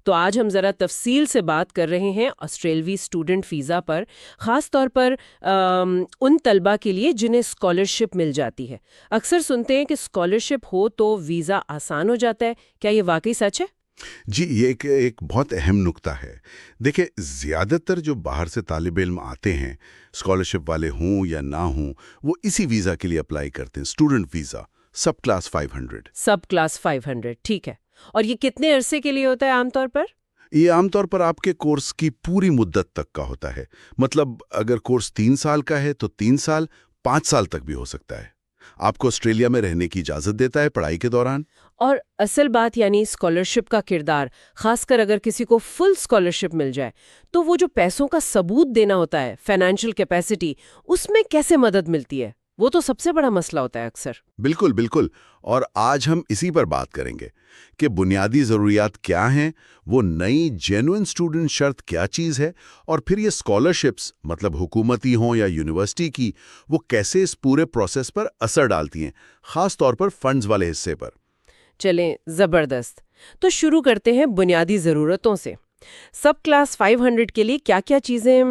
تو آج ہم ذرا تفصیل سے بات کر رہے ہیں آسٹریلوی اسٹوڈنٹ ویزا پر، خاص طور پر ان طلبہ کے لیے جنہیں اسکالرشپ مل جاتی ہے۔ اکثر سنتے ہیں کہ اسکالرشپ ہو تو ویزا آسان ہو جاتا ہے، کیا یہ واقعی سچ ہے؟ جی، یہ ایک بہت اہم نکتہ ہے۔ دیکھیں، زیادہ تر جو باہر سے طالب علم آتے ہیں، اسکالرشپ والے ہوں یا نہ ہوں، وہ اسی ویزا کے لیے اپلائی کرتے ہیں، student visa, sub class 500۔ Sub class 500، ٹھیک ہے۔ اور یہ کتنے عرصے کے لیے ہوتا ہے عام طور پر؟ یہ عام طور پر آپ کے کورس کی پوری مدت تک کا ہوتا ہے۔ مطلب اگر کورس 3 سال کا ہے تو 3 سال، 5 سال تک بھی ہو سکتا ہے۔ آپ کو آسٹریلیا میں رہنے کی اجازت دیتا ہے پڑھائی کے دوران۔ اور اصل بات یعنی اسکالرشپ کا کردار، خاص کر اگر کسی کو فل اسکالرشپ مل جائے تو وہ جو پیسوں کا ثبوت دینا ہوتا ہے، فائنینشیل کیپیسٹی، اس میں کیسے مدد ملتی ہے؟ وہ تو سب سے بڑا مسئلہ ہوتا ہے اکثر۔ بالکل بالکل، اور آج ہم اسی پر بات کریں گے کہ بنیادی ضروریات کیا ہیں، وہ نئی جینوئن اسٹوڈنٹ شرط کیا چیز ہے، اور پھر یہ اسکالرشپس، مطلب حکومتی ہوں یا یونیورسٹی کی، وہ کیسے اس پورے پروسیس پر اثر ڈالتی ہیں، خاص طور پر فنڈز والے حصے پر۔ چلیں، زبردست۔ تو شروع کرتے ہیں بنیادی ضرورتوں سے۔ سب کلاس 500 کے لیے کیا کیا چیزیں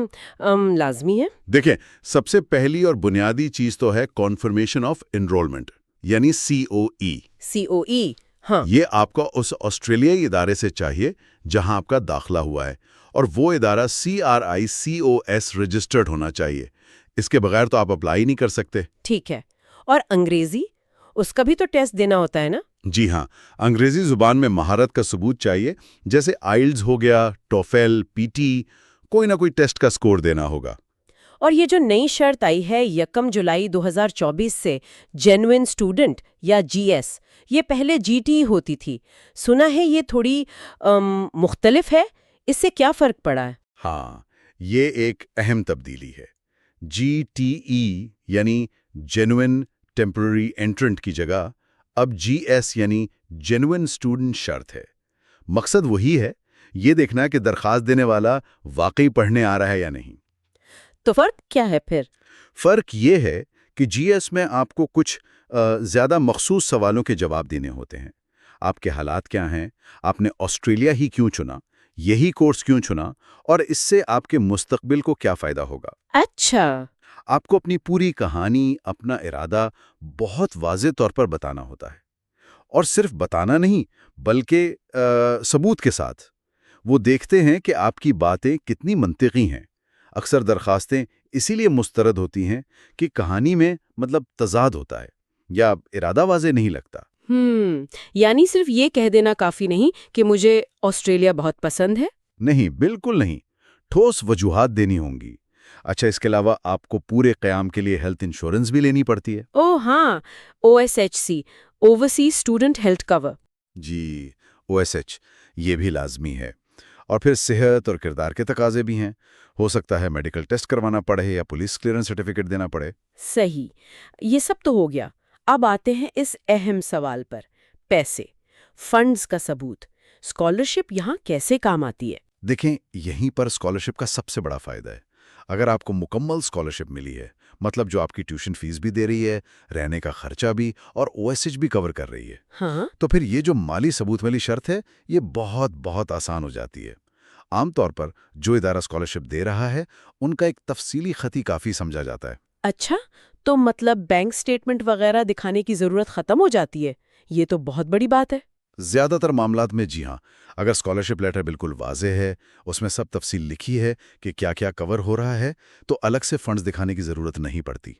لازمی ہیں؟ دیکھیں، سب سے پہلی اور بنیادی چیز تو ہے کنفرمیشن آف انرولمنٹ، یعنی COE۔ COE، ہاں۔ یہ آپ کا اس آسٹریلیائی ادارے سے چاہیے جہاں آپ کا داخلہ hua ہے، اور وہ ادارہ CRICOS رجسٹرڈ ہونا چاہیے۔ اس کے بغیر تو آپ اپلائی نہیں کر سکتے۔ ٹھیک ہے۔ اور انگریزی، اس کا بھی تو ٹیسٹ دینا ہوتا ہے نا؟ جی ہاں، انگریزی زبان میں مہارت کا ثبوت چاہیے، جیسے آئلز ہو گیا، ٹوفل، PT، کوئی نہ کوئی ٹیسٹ کا سکور دینا ہوگا۔ اور یہ جو نئی شرط آئی ہے 1 جولائی 2024 سے، جینوئن اسٹوڈنٹ یا GS، یہ پہلے GT ہوتی تھی، سنا ہے یہ تھوڑی مختلف ہے، اس سے کیا فرق پڑا ہے؟ ہاں، یہ ایک اہم تبدیلی ہے۔ GTE یعنی جینوئن ٹیمپرری انٹرنٹ کی جگہ اب GS یعنی جینوئن اسٹوڈنٹ شرط ہے۔ مقصد وہی ہے، یہ دیکھنا کہ درخواست دینے والا واقعی پڑھنے آ رہا ہے یا نہیں۔ تو فرق کیا ہے پھر؟ فرق یہ ہے کہ GS میں آپ کو کچھ زیادہ مخصوص سوالوں کے جواب دینے ہوتے ہیں۔ آپ کے حالات کیا ہیں؟ آپ نے آسٹریلیا ہی کیوں چنا؟ یہی کورس کیوں چنا؟ اور اس سے آپ کے مستقبل کو کیا فائدہ ہوگا؟ اچھا۔ آپ کو اپنی پوری کہانی، اپنا ارادہ بہت واضح طور پر بتانا ہوتا ہے، اور صرف بتانا نہیں بلکہ ثبوت کے ساتھ۔ وہ دیکھتے ہیں کہ آپ کی باتیں کتنی منطقی ہیں۔ اکثر درخواستیں اسی لیے مسترد ہوتی ہیں کہ کہانی میں مطلب تضاد ہوتا ہے یا ارادہ واضح نہیں لگتا۔ یعنی صرف یہ کہہ دینا کافی نہیں کہ مجھے آسٹریلیا بہت پسند ہے؟ نہیں، بالکل نہیں، ٹھوس وجوہات دینی ہوں گی۔ اچھا، اس کے علاوہ آپ کو پورے قیام کے لیے ہیلتھ انشورنس بھی لینی پڑتی ہے۔ ہاں، OSHC، اوورسیز اسٹوڈنٹ ہیلتھ کور۔ جی، OSH، یہ بھی لازمی ہے۔ اور پھر صحت اور کردار کے تقاضے بھی ہیں۔ ہو سکتا ہے میڈیکل ٹیسٹ کروانا پڑے یا پولیس کلیئرنس سرٹیفکیٹ دینا پڑے۔ صحیح، یہ سب تو ہو گیا۔ اب آتے ہیں اس اہم سوال پر، پیسے، فنڈز کا ثبوت۔ اسکالرشپ یہاں کیسے کام آتی ہے؟ دیکھیں، یہیں پر اسکالرشپ کا سب سے بڑا فائدہ ہے۔ اگر آپ کو مکمل اسکالرشپ ملی ہے، مطلب جو آپ کی ٹیوشن فیس بھی دے رہی ہے، رہنے کا خرچہ بھی، اور OSH بھی کور کر رہی ہے، ہاں، تو پھر یہ جو مالی ثبوت والی شرط ہے، یہ بہت آسان ہو جاتی ہے۔ عام طور پر جو ادارہ اسکالرشپ دے رہا ہے، ان کا ایک تفصیلی خطی کافی سمجھا جاتا ہے۔ اچھا، تو مطلب بینک سٹیٹمنٹ وغیرہ دکھانے کی ضرورت ختم ہو جاتی ہے؟ یہ تو بہت بڑی بات ہے۔ زیادہ تر معاملات میں جی ہاں، اگر اسکالرشپ لیٹر بالکل واضح ہے، اس میں سب تفصیل لکھی ہے کہ کیا کیا کور ہو رہا ہے، تو الگ سے فنڈز دکھانے کی ضرورت نہیں پڑتی۔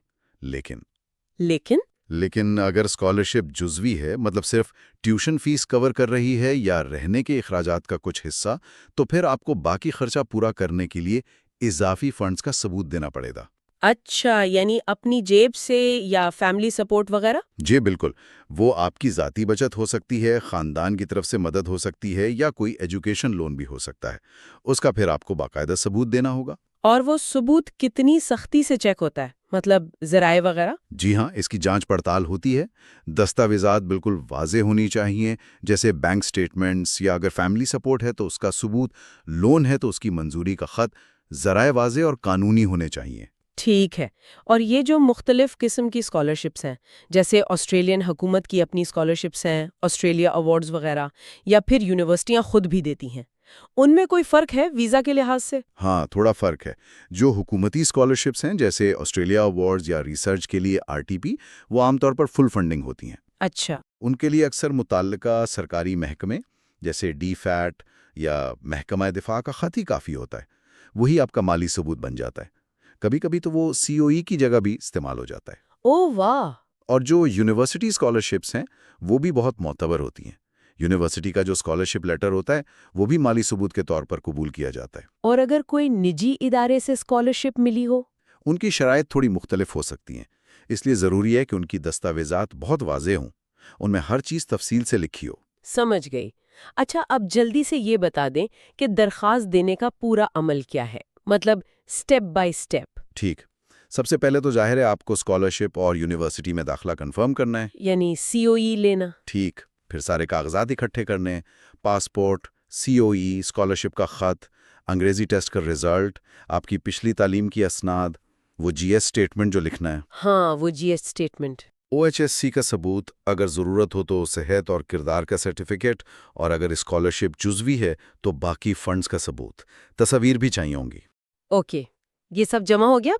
لیکن اگر اسکالرشپ جزوی ہے، مطلب صرف ٹیوشن فیس کور کر رہی ہے یا رہنے کے اخراجات کا کچھ حصہ، تو پھر آپ کو باقی خرچہ پورا کرنے کے لیے اضافی فنڈز کا ثبوت دینا پڑے گا۔ اچھا، یعنی اپنی جیب سے یا فیملی سپورٹ وغیرہ؟ جی بالکل، وہ آپ کی ذاتی بچت ہو سکتی ہے، خاندان کی طرف سے مدد ہو سکتی ہے، یا کوئی ایجوکیشن لون بھی ہو سکتا ہے۔ اس کا پھر آپ کو باقاعدہ ثبوت دینا ہوگا۔ اور وہ ثبوت کتنی سختی سے چیک ہوتا ہے؟ مطلب ذرائع وغیرہ؟ جی ہاں، اس کی جانچ پڑتال ہوتی ہے۔ دستاویزات بالکل واضح ہونی چاہیے، جیسے بینک سٹیٹمنٹس، یا اگر فیملی سپورٹ ہے تو اس کا ثبوت، لون ہے تو اس کی منظوری کا خط، ذرائع واضح اور قانونی ہونے چاہیے۔ ٹھیک ہے۔ اور یہ جو مختلف قسم کی اسکالرشپس ہیں، جیسے آسٹریلین حکومت کی اپنی اسکالرشپس ہیں، آسٹریلیا ایوارڈز وغیرہ، یا پھر یونیورسٹیاں خود بھی دیتی ہیں، ان میں کوئی فرق ہے ویزا کے لحاظ سے؟ ہاں، تھوڑا فرق ہے۔ جو حکومتی اسکالرشپس ہیں جیسے آسٹریلیا ایوارڈز یا ریسرچ کے لیے RTP، وہ عام طور پر فل فنڈنگ ہوتی ہیں۔ اچھا۔ ان کے لیے اکثر متعلقہ سرکاری محکمے جیسے DFAT یا محکمہ دفاع کا خط ہی کافی ہوتا ہے، وہی آپ کا مالی ثبوت بن جاتا ہے۔ کبھی کبھی تو وہ COE کی جگہ بھی استعمال ہو جاتا ہے۔ او واہ! اور جو یونیورسٹی اسکالرشپس ہیں وہ بھی بہت معتبر ہوتی ہیں۔ یونیورسٹی کا جو اسکالرشپ لیٹر ہوتا ہے وہ بھی مالی ثبوت کے طور پر قبول کیا جاتا ہے۔ اور اگر کوئی نجی ادارے سے اسکالرشپ ملی ہو؟ ان کی شرائط تھوڑی مختلف ہو سکتی ہیں، اس لیے ضروری ہے کہ ان کی دستاویزات بہت واضح ہوں، ان میں ہر چیز تفصیل سے لکھی ہو۔ سمجھ گئی۔ اچھا، اب جلدی سے یہ بتا دیں کہ درخواست دینے کا پورا عمل کیا ہے، مطلب سٹیپ بائی سٹیپ۔ ٹھیک، سب سے پہلے تو ظاہر ہے آپ کو اسکالرشپ اور یونیورسٹی میں داخلہ کنفرم کرنا ہے۔ یعنی COE لینا۔ ٹھیک، پھر سارے کاغذات اکٹھے کرنے، پاسپورٹ، COE، اسکالرشپ کا خط، انگریزی ٹیسٹ کا رزلٹ، آپ کی پچھلی تعلیم کی اسناد، وہ GS اسٹیٹمنٹ جو لکھنا ہے، ہاں، وہ GS اسٹیٹمنٹ۔ OHSC کا ثبوت، اگر ضرورت ہو تو صحت اور کردار کا سرٹیفکیٹ، اور اگر اسکالرشپ جزوی ہے تو باقی فنڈز کا ثبوت، تصاویر بھی چاہیے ہوں گی۔ اوکے، یہ سب جمع ہو گیا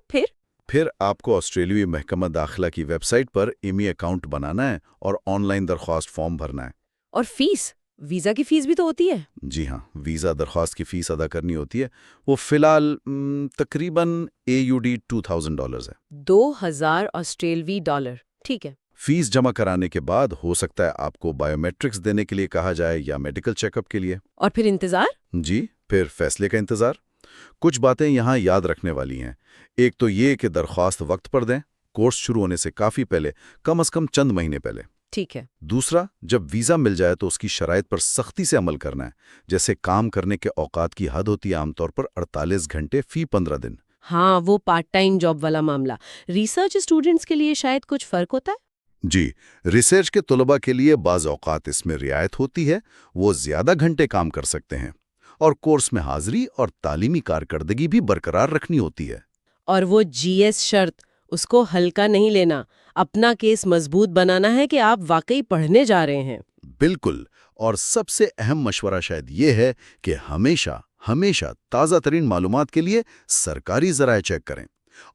پھر آپ کو آسٹریلوی محکمہ داخلہ کی ویب سائٹ پر ایمی اکاؤنٹ بنانا ہے اور آن لائن درخواست فارم بھرنا ہے۔ اور فیس؟ ویزا کی فیس بھی تو ہوتی ہے؟ جی ہاں، ویزا درخواست کی فیس ادا کرنی ہوتی ہے، وہ فی الحال تقریباً AUD $2000 ہے۔ $2000 آسٹریلوی ڈالر، ٹھیک ہے۔ فیس جمع کرانے کے بعد ہو سکتا ہے آپ کو بائیو میٹرکس دینے کے لیے کہا جائے یا میڈیکل چیک اپ کے لیے۔ اور پھر انتظار؟ جی، پھر فیصلے کا انتظار۔ کچھ باتیں یہاں یاد رکھنے والی ہیں۔ ایک تو یہ کہ درخواست وقت پر دیں، کورس شروع ہونے سے کافی پہلے، کم از کم چند مہینے پہلے۔ ٹھیک ہے۔ دوسرا، جب ویزا مل جائے تو اس کی شرائط پر سختی سے عمل کرنا ہے، جیسے کام کرنے کے اوقات کی حد ہوتی ہے عام طور پر 48 گھنٹے فی 15 دن۔ ہاں، وہ پارٹ ٹائم جاب والا معاملہ۔ ریسرچ اسٹوڈنٹس کے لیے شاید کچھ فرق ہوتا ہے؟ جی، ریسرچ کے طلباء کے لیے بعض اوقات اس میں رعایت ہوتی ہے، وہ زیادہ گھنٹے کام کر سکتے ہیں، اور کورس میں حاضری اور تعلیمی کارکردگی بھی برقرار رکھنی ہوتی ہے۔ اور وہ GS شرط، اس کو ہلکا نہیں لینا، اپنا کیس مضبوط بنانا ہے کہ آپ واقعی پڑھنے جا رہے ہیں۔ بالکل، اور سب سے اہم مشورہ شاید یہ ہے کہ ہمیشہ تازہ ترین معلومات کے لیے سرکاری ذرائع چیک کریں۔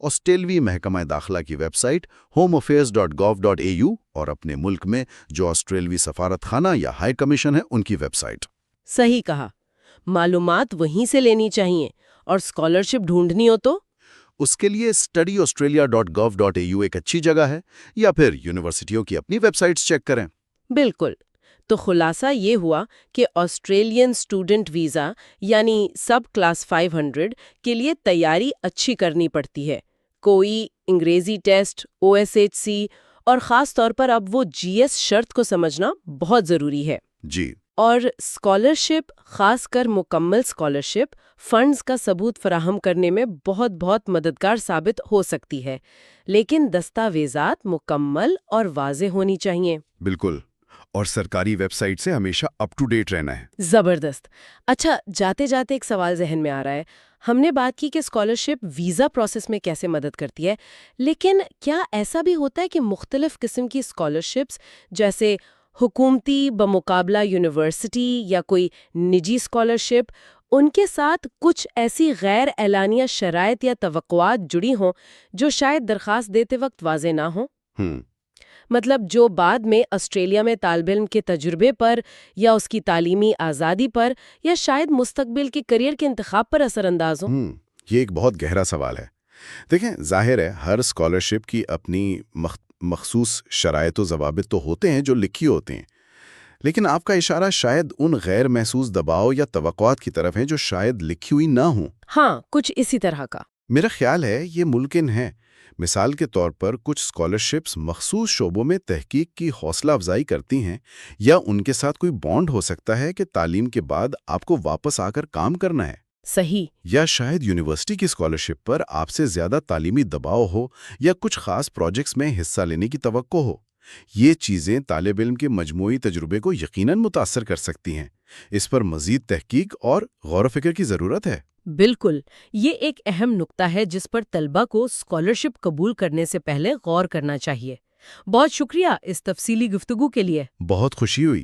آسٹریلوی محکمہ داخلہ کی ویب سائٹ homeaffairs.gov.au اور اپنے ملک میں جو آسٹریلوی سفارت خانہ یا ہائی کمیشن ہے ان کی ویب سائٹ۔ صحیح کہا، معلومات وہیں سے لینی چاہیے۔ اور اسکالرشپ ڈھونڈنی ہو تو؟ اس کے لیے studyaustralia.gov.au ایک اچھی جگہ ہے، یا پھر یونیورسٹیوں کی اپنی ویب سائٹس چیک کریں۔ بالکل۔ تو خلاصہ یہ ہوا کہ آسٹریلین اسٹوڈنٹ ویزا یعنی سب کلاس 500 کے لیے تیاری اچھی کرنی پڑتی ہے۔ کوئی انگریزی ٹیسٹ، OSHC، اور خاص طور پر اب وہ GS شرط کو سمجھنا بہت ضروری ہے۔ جی، اور اسکالرشپ، خاص کر مکمل اسکالرشپ، فنڈز کا ثبوت فراہم کرنے میں بہت مددگار ثابت ہو سکتی ہے، لیکن دستاویزات مکمل اور واضح ہونی چاہیے۔ بالکل، اور سرکاری ویب سائٹ سے ہمیشہ اپ ٹو ڈیٹ رہنا ہے۔ زبردست۔ اچھا، جاتے جاتے ایک سوال ذہن میں آ رہا ہے۔ ہم نے بات کی کہ اسکالرشپ ویزا پروسیس میں کیسے مدد کرتی ہے، لیکن کیا ایسا بھی ہوتا ہے کہ مختلف قسم کی اسکالرشپس جیسے حکومتی بمقابلہ یونیورسٹی یا کوئی نجی اسکالرشپ، ان کے ساتھ کچھ ایسی غیر اعلانیہ شرائط یا توقعات جڑی ہوں جو شاید درخواست دیتے وقت واضح نہ ہوں؟ مطلب جو بعد میں آسٹریلیا میں طالب علم کے تجربے پر یا اس کی تعلیمی آزادی پر یا شاید مستقبل کے کریئر کے انتخاب پر اثر انداز ہوں؟ یہ ایک بہت گہرا سوال ہے۔ دیکھیں، ظاہر ہے ہر اسکالرشپ کی اپنی مخصوص شرائط و ضوابط تو ہوتے ہیں جو لکھی ہوتے ہیں، لیکن آپ کا اشارہ شاید ان غیر محسوس دباؤ یا توقعات کی طرف ہے جو شاید لکھی ہوئی نہ ہوں۔ ہاں، کچھ اسی طرح کا۔ میرا خیال ہے یہ ممکن ہے۔ مثال کے طور پر کچھ اسکالرشپس مخصوص شعبوں میں تحقیق کی حوصلہ افزائی کرتی ہیں، یا ان کے ساتھ کوئی بانڈ ہو سکتا ہے کہ تعلیم کے بعد آپ کو واپس آ کر کام کرنا ہے۔ صحیح۔ یا شاید یونیورسٹی کی اسکالرشپ پر آپ سے زیادہ تعلیمی دباؤ ہو یا کچھ خاص پروجیکٹس میں حصہ لینے کی توقع ہو۔ یہ چیزیں طالب علم کے مجموعی تجربے کو یقیناً متاثر کر سکتی ہیں۔ اس پر مزید تحقیق اور غور و فکر کی ضرورت ہے۔ بالکل، یہ ایک اہم نقطہ ہے جس پر طلبہ کو اسکالرشپ قبول کرنے سے پہلے غور کرنا چاہیے۔ بہت شکریہ اس تفصیلی گفتگو کے لیے۔ بہت خوشی ہوئی۔